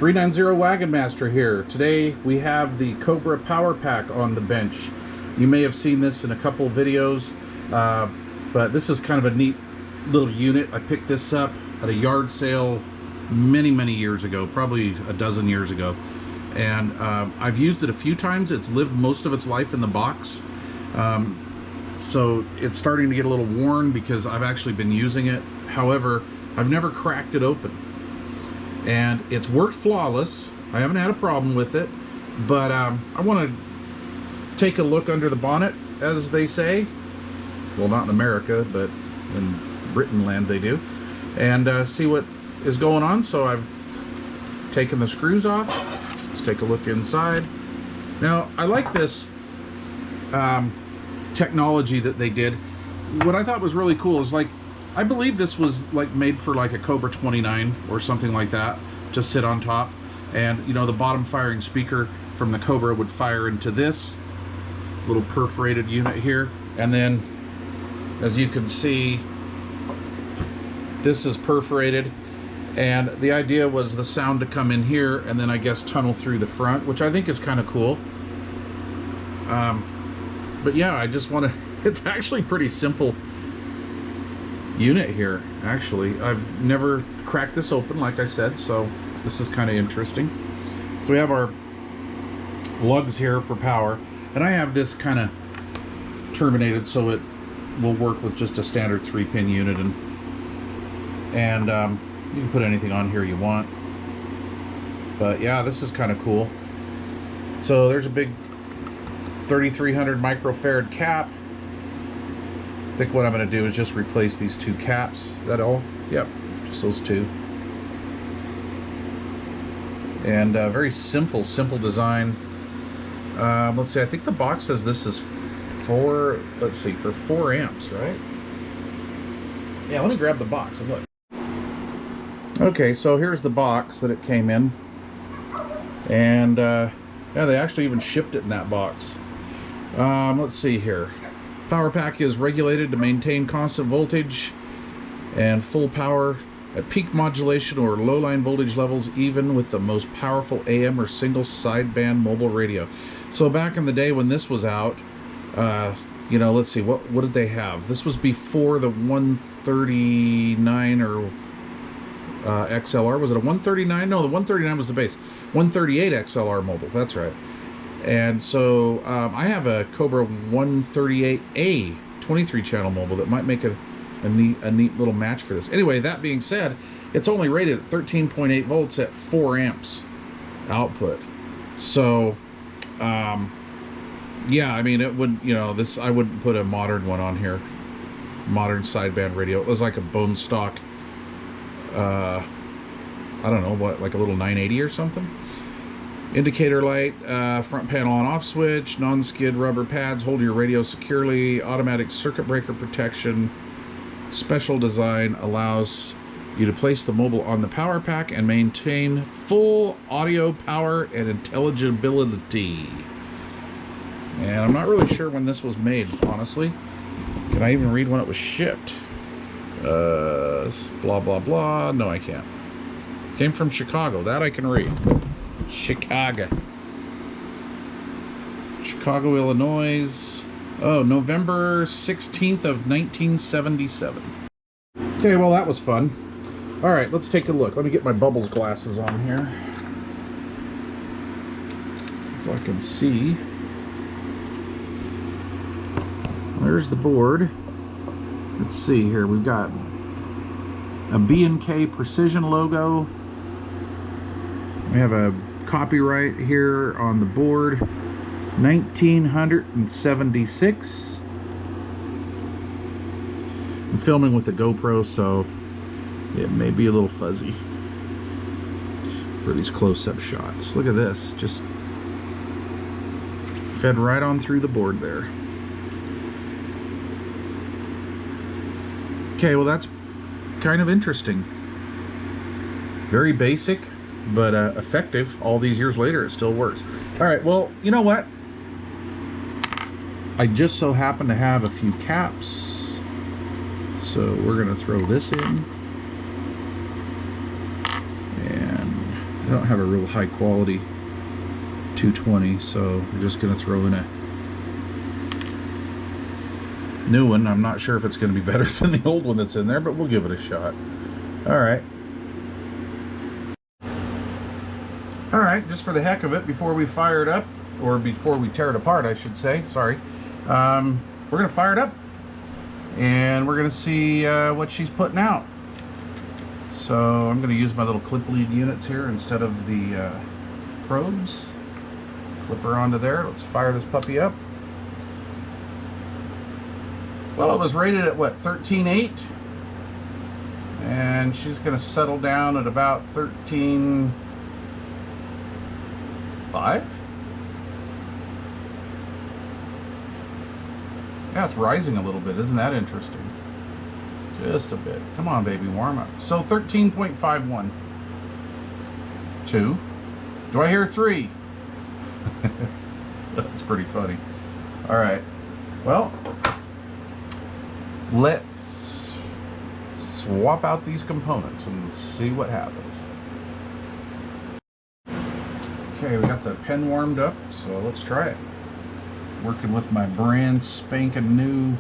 390 Wagon Master here. Today we have the Cobra Power Pack on the bench. You may have seen this in a couple videos, but this is kind of a neat little unit. I picked this up at a yard sale many years ago, probably a dozen years ago, and I've used it a few times. It's lived most of its life in the box, so it's starting to get a little worn because I've actually been using it. However, I've never cracked it open, and it's worked flawless. I haven't had a problem with it, but I want to take a look under the bonnet, as they say. Well, not in America, but in Britain land they do, and see what is going on. So I've taken the screws off. Let's take a look inside. Now, I like this technology that they did. What I thought was really cool is, like, I believe this was like made for like a Cobra 29 or something like that to sit on top, and you know, the bottom firing speaker from the Cobra would fire into this little perforated unit here, and then as you can see, this is perforated, and the idea was the sound to come in here and then I guess tunnel through the front, which I think is kind of cool. But yeah, I just want to, it's actually pretty simple unit here. Actually, I've never cracked this open, like I said, so this is kind of interesting. So we have our lugs here for power, and I have this kind of terminated so it will work with just a standard 3-pin unit, and you can put anything on here you want. But yeah, this is kind of cool. So there's a big 3300 microfarad cap. I think what I'm going to do is just replace these two caps. Is that all? Yep, just those two. And very simple design. Let's see, I think the box says this is for 4 amps, right? Yeah, let me grab the box and look. Okay, so here's the box that it came in. And yeah, they actually even shipped it in that box. Let's see here. Power pack is regulated to maintain constant voltage and full power at peak modulation or low line voltage levels, even with the most powerful AM or single sideband mobile radio. So back in the day when this was out, you know, let's see, what did they have? This was before the 139 or XLR. Was it a 139? No, the 139 was the base. 138 XLR mobile, that's right. And so I have a Cobra 138A 23 channel mobile that might make a neat little match for this. Anyway, that being said, it's only rated at 13.8 volts at 4 amps output. So yeah, I mean, it would, you know, this, I wouldn't put a modern one on here, modern sideband radio. It was like a bone stock, I don't know what, like a little 980 or something. Indicator light, front panel on off switch, non-skid rubber pads hold your radio securely, automatic circuit breaker protection. Special design allows you to place the mobile on the power pack and maintain full audio power and intelligibility. And I'm not really sure when this was made, honestly. Can I even read when it was shipped? Blah blah blah. No, I can't. Came from Chicago. That I can read. Chicago, Illinois. Oh, November 16th of 1977. Okay, well, that was fun. All right, let's take a look. Let me get my bubbles glasses on here so I can see. There's the board. Let's see here. We've got a B&K Precision logo. We have a copyright here on the board, 1976. I'm filming with a GoPro, so it may be a little fuzzy for these close-up shots. Look at this, just fed right on through the board there. Okay, well, that's kind of interesting. Very basic, but effective. All these years later, it still works. All right, well, you know what? I just so happen to have a few caps, so we're going to throw this in. And I don't have a real high quality 220, so we're just going to throw in a new one. I'm not sure if it's going to be better than the old one that's in there, but we'll give it a shot. All right, just for the heck of it, before we fire it up, or before we tear it apart, I should say, sorry, we're going to fire it up, and we're going to see what she's putting out. So I'm going to use my little clip lead units here instead of the probes. Clip her onto there. Let's fire this puppy up. Well, it was rated at what, 13.8, and she's going to settle down at about 13.5. Yeah, it's rising a little bit. Isn't that interesting? Just a bit. Come on, baby, warm up. So 13.51. 2. Do I hear 3? That's pretty funny. All right. Well, let's swap out these components and see what happens. Okay, we got the pen warmed up, so let's try it. Working with my brand spanking new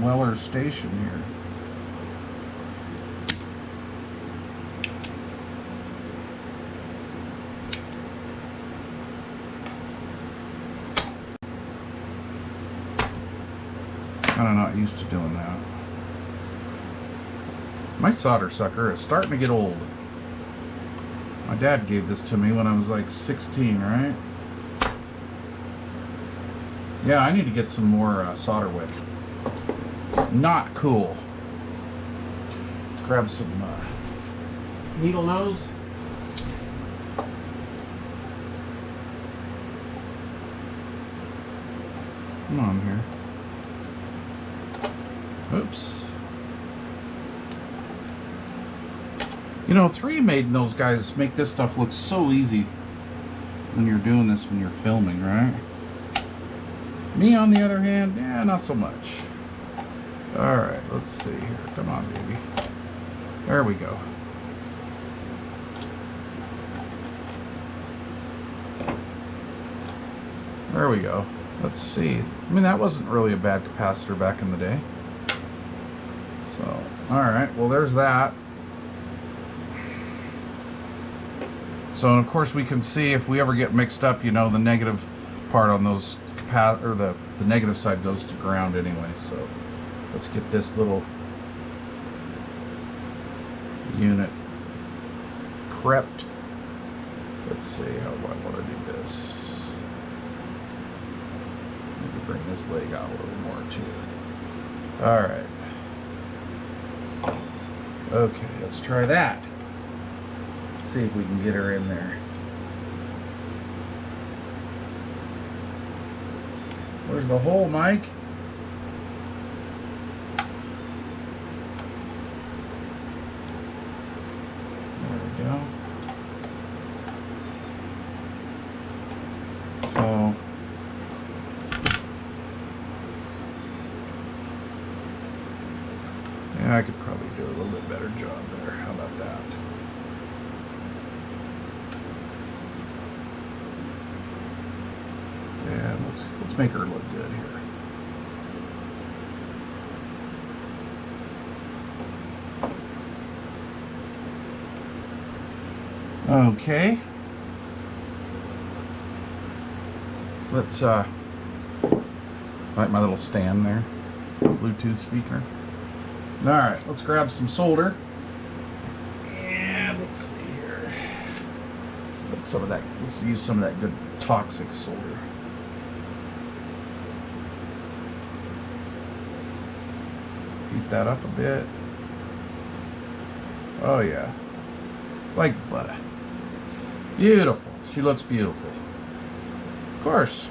Weller station here. I'm not used to doing that. My solder sucker is starting to get old. My dad gave this to me when I was like 16, right? Yeah, I need to get some more solder wick. Not cool. Let's grab some needle nose. Come on here. Oops. You know, 3 made those guys make this stuff look so easy when you're doing this, when you're filming, right? Me, on the other hand, yeah, not so much. Alright, let's see here. Come on, baby. There we go. There we go. Let's see. I mean, that wasn't really a bad capacitor back in the day. So, alright, well, there's that. So, of course, we can see if we ever get mixed up, you know, the negative part on those or the negative side goes to ground anyway. So let's get this little unit prepped. Let's see how I want to do this. Maybe bring this leg out a little more too. All right. Okay, let's try that. Let's see if we can get her in there. Where's the hole, Mike? There we go. So, yeah, I could probably do a little bit better job there. How about that? And let's make her look good here. Okay. Let's like my little stand there, Bluetooth speaker. All right, let's grab some solder. And let's see here. Let's use some of that good toxic solder. Heat that up a bit. Oh yeah, like butter. Beautiful. She looks beautiful. Of course.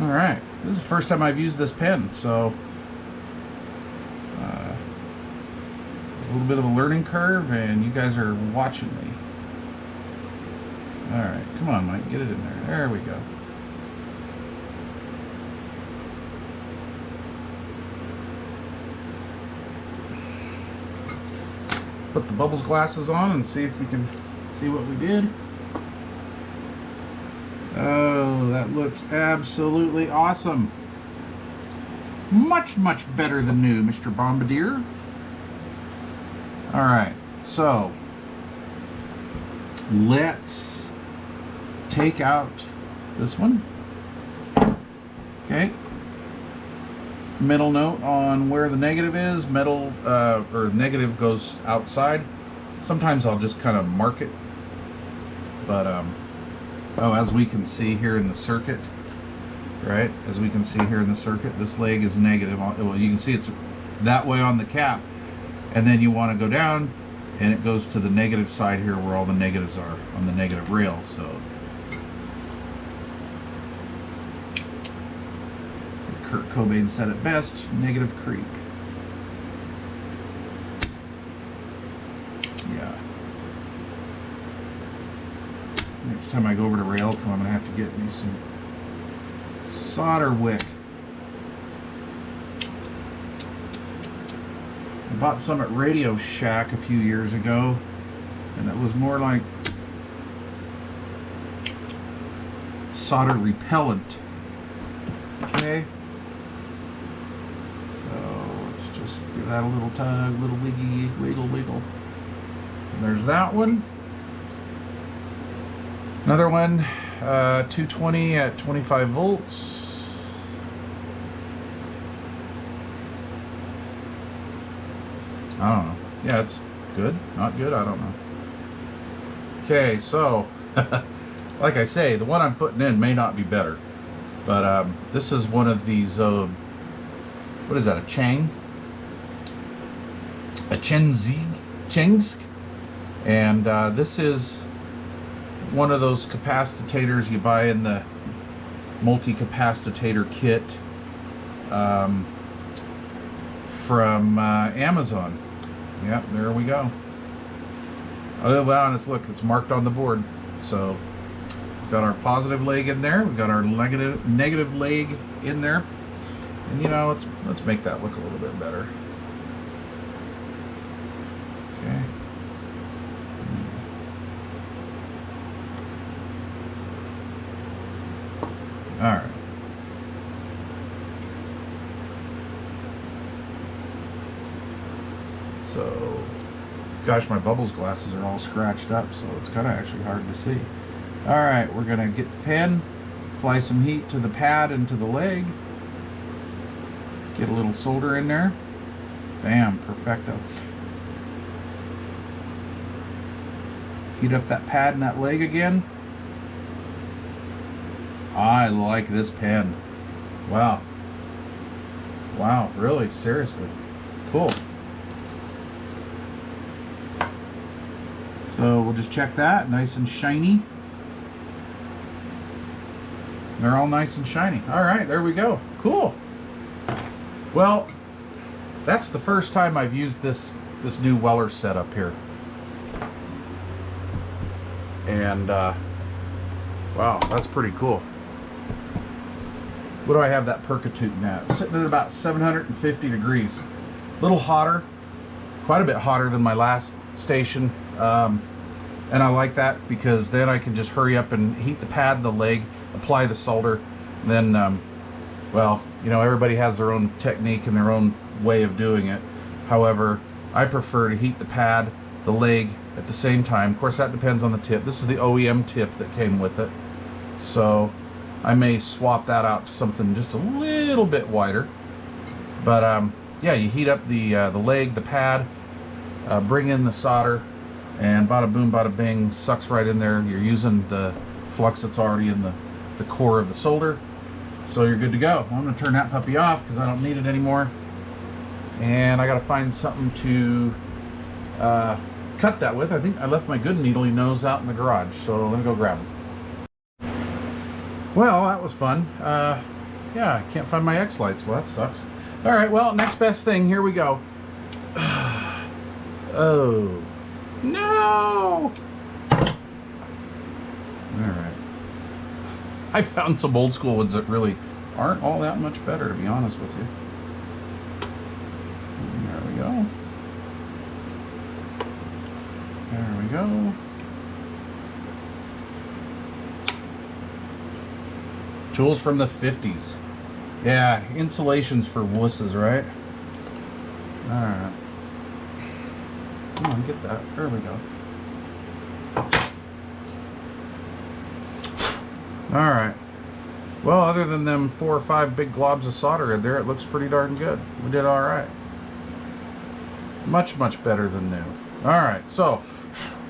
All right. This is the first time I've used this pen, so a little bit of a learning curve, and you guys are watching me. All right, come on, Mike, get it in there. There we go. Put the bubbles glasses on and see if See what we did? Oh, that looks absolutely awesome. Much, much better than new, Mr. Bombardier. Alright, so let's take out this one. Okay. Middle note on where the negative is. Metal, or negative goes outside. Sometimes I'll just kind of mark it. But, oh, as we can see here in the circuit, right? As we can see here in the circuit, this leg is negative. Well, you can see it's that way on the cap. And then you want to go down, and it goes to the negative side here where all the negatives are, on the negative rail. So Kurt Cobain said it best, negative creep. Yeah. Next time I go over to Railco, I'm going to have to get me some solder wick. I bought some at Radio Shack a few years ago, and it was more like solder repellent. Okay, so let's just give that a little tug, little wiggle. And there's that one. Another one, 220 at 25 volts. I don't know. Yeah, it's good. Not good. I don't know. Okay, so like I say, the one I'm putting in may not be better, but this is one of these. What is that? A Chang? A Chengsk? And this is one of those capacitors you buy in the multi-capacitor kit from Amazon. Yep, there we go. Oh, well, and look, it's marked on the board. So we've got our positive leg in there. We've got our negative leg in there. And you know, let's make that look a little bit better. Okay. All right. So, gosh, my bubbles glasses are all scratched up, so it's kind of actually hard to see. All right, we're gonna get the pen, apply some heat to the pad and to the leg. Get a little solder in there. Bam, perfecto. Heat up that pad and that leg again. I like this pen. Wow. Wow, really, seriously. Cool. So we'll just check that, nice and shiny. They're all nice and shiny. All right, there we go. Cool. Well, that's the first time I've used this new Weller setup here. And wow, that's pretty cool. What do I have that percatuting at? Sitting at about 750 degrees. A little hotter, quite a bit hotter than my last station. And I like that because then I can just hurry up and heat the pad and the leg, apply the solder. Then, well, you know, everybody has their own technique and their own way of doing it. However, I prefer to heat the pad, the leg at the same time. Of course, that depends on the tip. This is the OEM tip that came with it. So I may swap that out to something just a little bit wider. But yeah, you heat up the leg, the pad, bring in the solder, and bada boom, bada bing, sucks right in there. You're using the flux that's already in the core of the solder. So you're good to go. Well, I'm going to turn that puppy off because I don't need it anymore. And I got to find something to cut that with. I think I left my good needly nose out in the garage, so let me go grab them. Well, that was fun. Yeah, I can't find my X lights. Well, that sucks. All right, well, next best thing. Here we go. Oh, no! All right. I found some old school ones that really aren't all that much better, to be honest with you. There we go. There we go. Tools from the 50s. Yeah, insulation's for wusses, right? Alright. Come on, get that. There we go. Alright. Well, other than them 4 or 5 big globs of solder in there, it looks pretty darn good. We did alright. Much, much better than new. Alright, so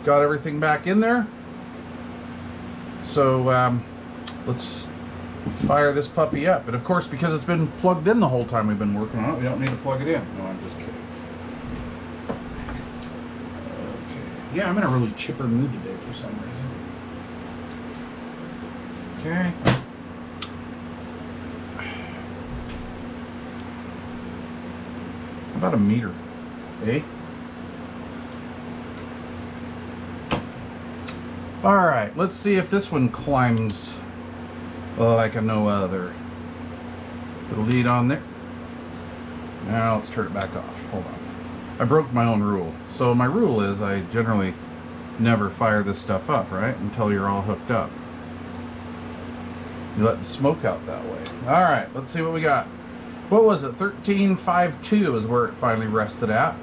got everything back in there. So let's fire this puppy up. And of course, because it's been plugged in the whole time we've been working on it, we don't need to plug it in. No, I'm just kidding. Okay. Yeah, I'm in a really chipper mood today for some reason. Okay. About a meter, eh? All right, let's see if this one climbs like a no other. Put a lead on there. Now let's turn it back off. Hold on. I broke my own rule. So my rule is I generally never fire this stuff up, right? Until you're all hooked up. You let the smoke out that way. All right, let's see what we got. What was it? 13.52 is where it finally rested at.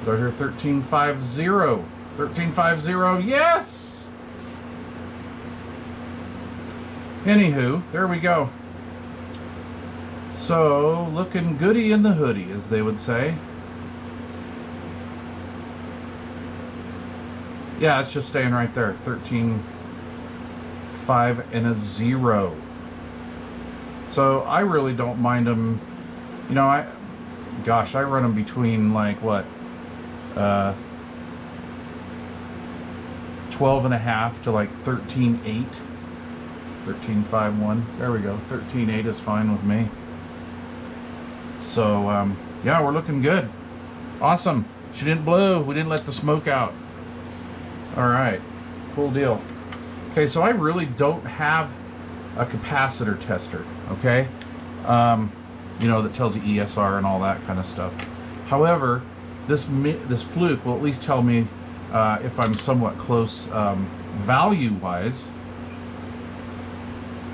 Go here, 13.50. 13.50, yes! Anywho, there we go. So, looking goody in the hoodie, as they would say. Yeah, it's just staying right there. 13.5 and a 0. So, I really don't mind them. You know, I run them between, like, what? 12.5 to like 13.8, 13.51. There we go. 13.8 is fine with me. So yeah, we're looking good. Awesome. She didn't blow. We didn't let the smoke out. All right, cool deal. Okay, so I really don't have a capacitor tester. Okay, you know, that tells you ESR and all that kind of stuff. However, this fluke will at least tell me if I'm somewhat close value-wise.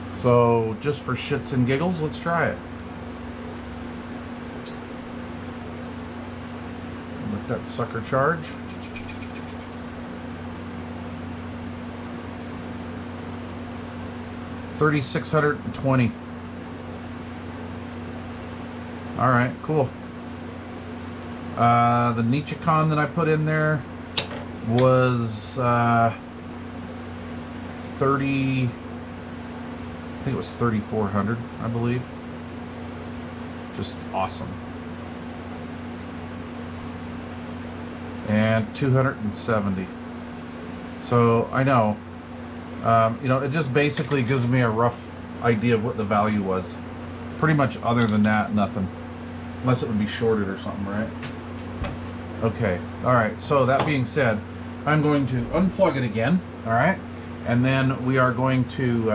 So just for shits and giggles, let's try it. Let that sucker charge. $3,620. All right, cool. The Nichicon that I put in there was 30, I think it was 3,400, I believe. Just awesome. And 270. So I know, you know, it just basically gives me a rough idea of what the value was. Pretty much other than that, nothing. Unless it would be shorted or something, right? Okay, all right, so that being said, I'm going to unplug it again, all right? And then we are going to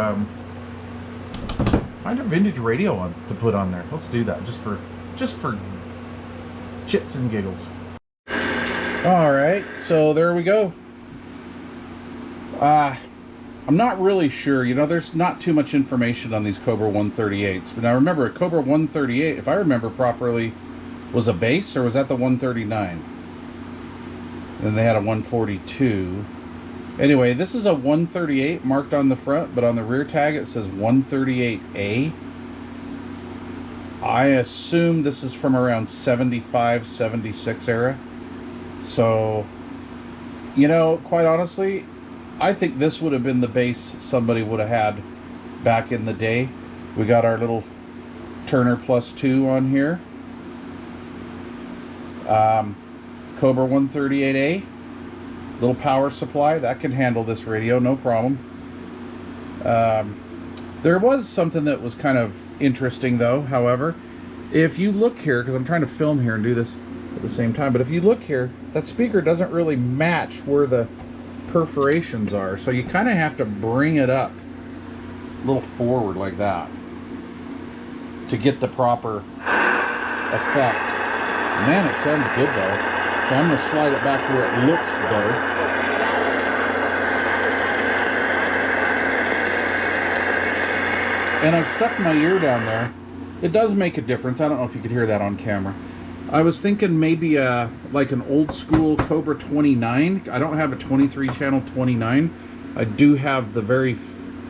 find a vintage radio to put on there. Let's do that, just for chits and giggles. All right, so there we go. I'm not really sure, you know, there's not too much information on these Cobra 138s. But now remember, a Cobra 138, if I remember properly, was a base, or was that the 139? Then they had a 142. Anyway, this is a 138 marked on the front, but on the rear tag it says 138A. I assume this is from around 75, 76 era. So, you know, quite honestly, I think this would have been the base somebody would have had back in the day. We got our little Turner Plus 2 on here. Cobra 138A, little power supply that can handle this radio, no problem. There was something that was kind of interesting though, however. If you look here, because I'm trying to film here and do this at the same time, but if you look here, that speaker doesn't really match where the perforations are, so you kind of have to bring it up a little forward like that to get the proper effect. Man, it sounds good though. Okay, I'm going to slide it back to where it looks better. And I've stuck my ear down there. It does make a difference. I don't know if you could hear that on camera. I was thinking maybe like an old school Cobra 29. I don't have a 23 channel 29. I do have the very,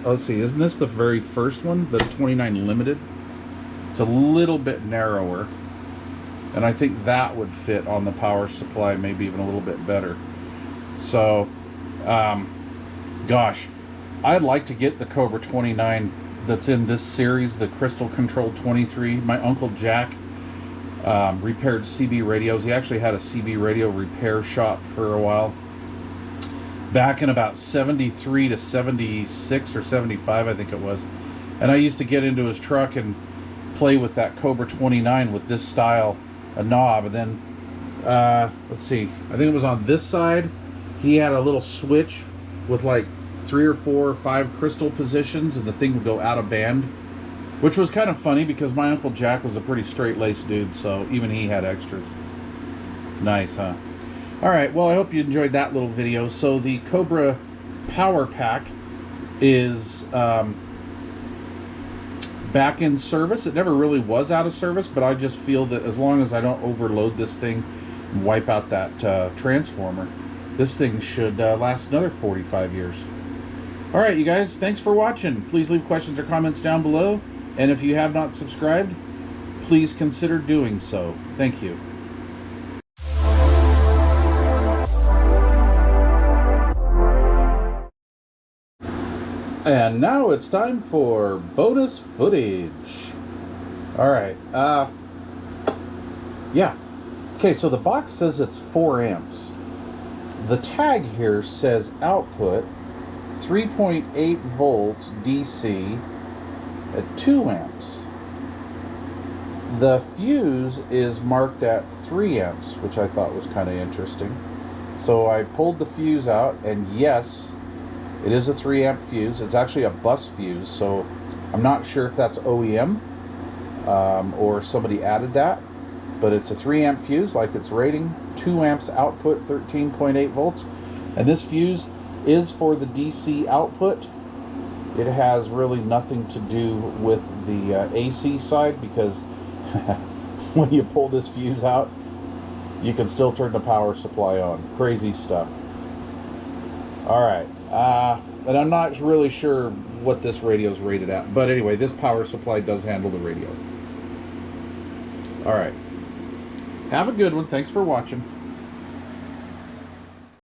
let's see, isn't this the very first one? The 29 Limited. It's a little bit narrower. And I think that would fit on the power supply maybe even a little bit better. So, gosh, I'd like to get the Cobra 29 that's in this series, the Crystal Control 23. My Uncle Jack repaired CB radios. He actually had a CB radio repair shop for a while. Back in about 73 to 76 or 75, I think it was. And I used to get into his truck and play with that Cobra 29 with this style, a knob. And then, let's see, I think it was on this side, he had a little switch with like 3 or 4 or 5 crystal positions, and the thing would go out of band, which was kind of funny because my Uncle Jack was a pretty straight-laced dude, so even he had extras. Nice, huh? Alright, well, I hope you enjoyed that little video. So the Cobra Power Pack is back in service. It never really was out of service, but I just feel that as long as I don't overload this thing and wipe out that transformer, this thing should last another 45 years. Alright, you guys, thanks for watching. Please leave questions or comments down below. And if you have not subscribed, please consider doing so. Thank you. And now it's time for bonus footage. Alright, yeah. Okay, so the box says it's 4 amps. The tag here says output 3.8 volts DC at 2 amps. The fuse is marked at 3 amps, which I thought was kind of interesting. So I pulled the fuse out, and yes, it is a 3 amp fuse. It's actually a bus fuse, so I'm not sure if that's OEM or somebody added that, but it's a 3 amp fuse like it's rating, 2 amps output, 13.8 volts, and this fuse is for the DC output. It has really nothing to do with the AC side, because when you pull this fuse out, you can still turn the power supply on. Crazy stuff. Alright, and I'm not really sure what this radio is rated at, but anyway, this power supply does handle the radio. Alright, have a good one. Thanks for watching.